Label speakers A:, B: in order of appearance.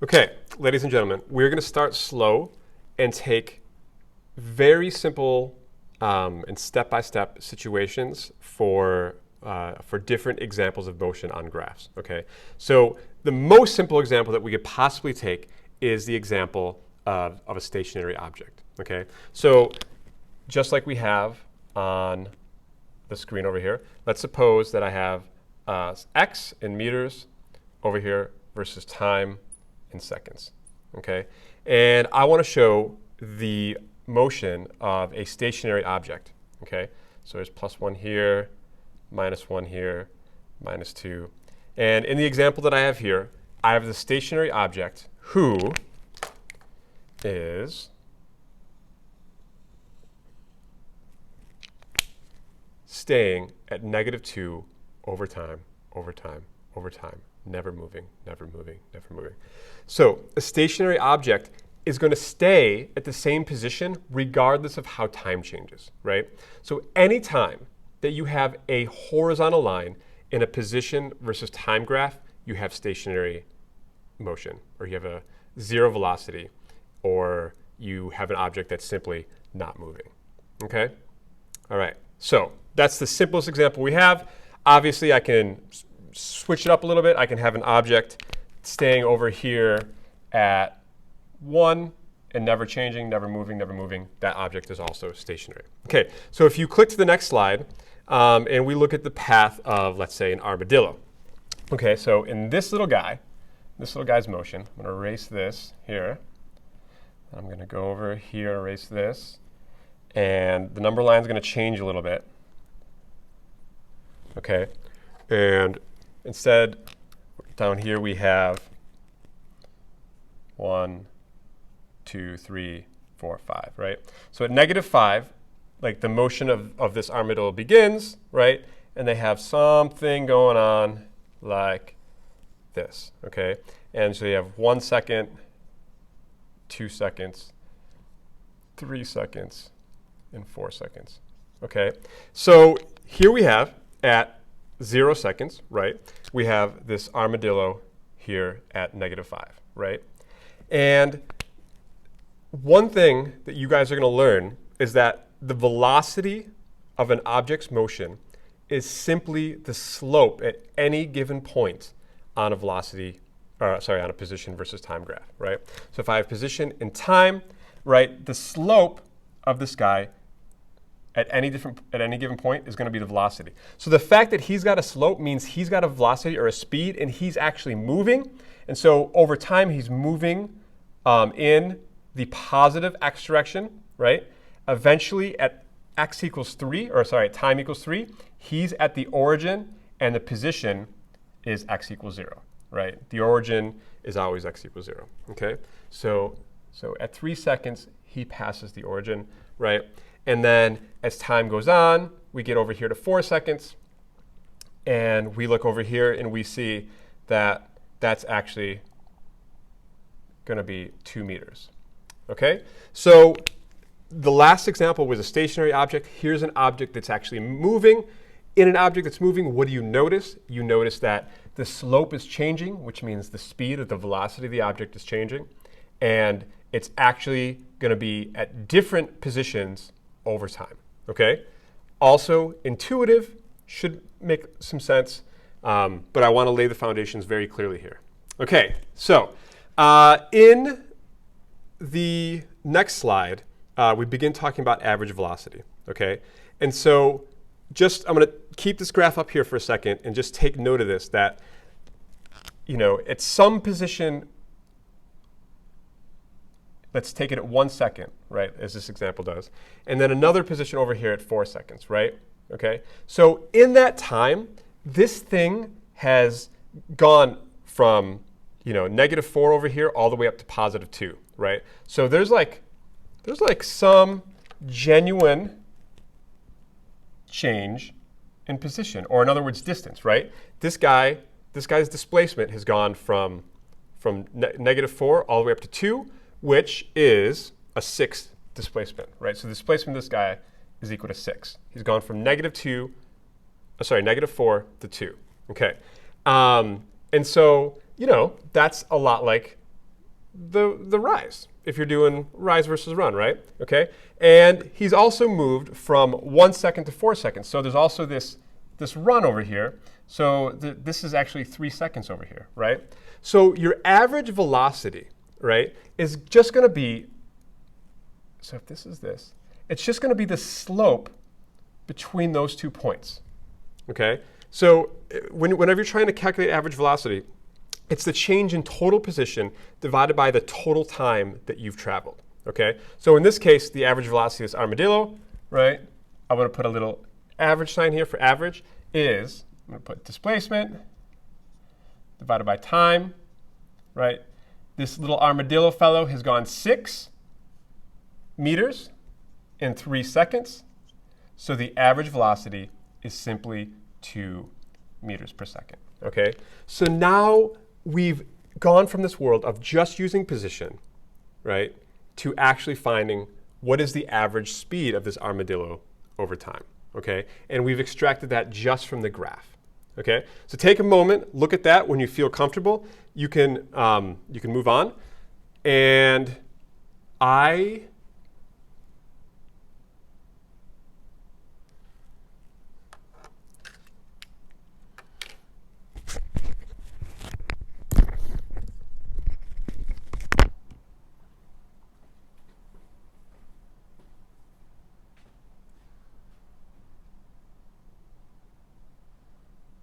A: Okay, ladies and gentlemen, we're going to start slow and take very simple and step-by-step situations for different examples of motion on graphs. Okay, so the most simple example that we could possibly take is the example of a stationary object. Okay, so just like we have on the screen over here, let's suppose that I have x in meters over here versus time in seconds. Okay, and I want to show the motion of a stationary object. Okay, so there's +1 here, -1 here, -2. And in the example that I have here, I have the stationary object who is staying at -2 over time, over time, over time, never moving, never moving, never moving. So a stationary object is going to stay at the same position regardless of how time changes, right? So any time that you have a horizontal line in a position versus time graph, you have stationary motion, or you have a zero velocity, or you have an object that's simply not moving. Okay? All right. So that's the simplest example we have. Obviously, I can switch it up a little bit. I can have an object staying over here at 1 and never changing, never moving, never moving. That object is also stationary. Okay, so if you click to the next slide and we look at the path of, let's say, an armadillo. Okay, so in this little guy's motion, I'm going to erase this here. I'm going to go over here, erase this. And the number line is going to change a little bit. Okay, and instead, down here we have 1, 2, 3, 4, 5, right? So at -5, like the motion of this armadillo begins, right? And they have something going on like this, okay? And so you have 1 second, 2 seconds, 3 seconds, and 4 seconds, okay? So here we have at 0 seconds, right? We have this armadillo here at -5, right? And one thing that you guys are going to learn is that the velocity of an object's motion is simply the slope at any given point on a velocity, on a position versus time graph, right? So if I have position in time, right, the slope of this guy at any given point is going to be the velocity. So the fact that he's got a slope means he's got a velocity or a speed, and he's actually moving. And so over time, he's moving in the positive x direction, right? Eventually, at x equals 3, or sorry, at time equals 3, he's at the origin, and the position is x equals 0, right? The origin is always x equals 0, okay? So at 3 seconds, he passes the origin, right? And then as time goes on, we get over here to 4 seconds. And we look over here, and we see that that's actually going to be 2 meters. OK? So the last example was a stationary object. Here's an object that's actually moving. In an object that's moving, what do you notice? You notice that the slope is changing, which means the speed or the velocity of the object is changing. And it's actually going to be at different positions over time, okay? Also, intuitive, should make some sense, but I want to lay the foundations very clearly here. Okay, so in the next slide, we begin talking about average velocity, okay? And so I'm going to keep this graph up here for a second and just take note of this, that, at some position, let's take it at 1 second, right, as this example does. And then another position over here at 4 seconds, right? Okay. So in that time, this thing has gone from -4 over here all the way up to +2, right? So there's like some genuine change in position, or in other words, distance, right? This guy's displacement has gone from -4 all the way up to 2. Which is a 6 displacement, right? So the displacement of this guy is equal to 6. He's gone from -4 to 2. Okay, and so that's a lot like the rise, if you're doing rise versus run, right? Okay, and he's also moved from 1 second to 4 seconds. So there's also this run over here. So this is actually 3 seconds over here, right? So your average velocity, right, is just going to be, so if this is this, it's just going to be the slope between those 2 points, okay? So whenever you're trying to calculate average velocity, it's the change in total position divided by the total time that you've traveled, okay? So in this case, the average velocity of this armadillo, right, I'm going to put a little average sign here for average, is, I'm going to put displacement divided by time, right? This little armadillo fellow has gone 6 meters in 3 seconds. So the average velocity is simply 2 meters per second, okay? So now we've gone from this world of just using position, right, to actually finding what is the average speed of this armadillo over time, okay? And we've extracted that just from the graph, okay? So take a moment, look at that. When you feel comfortable, you can move on. And I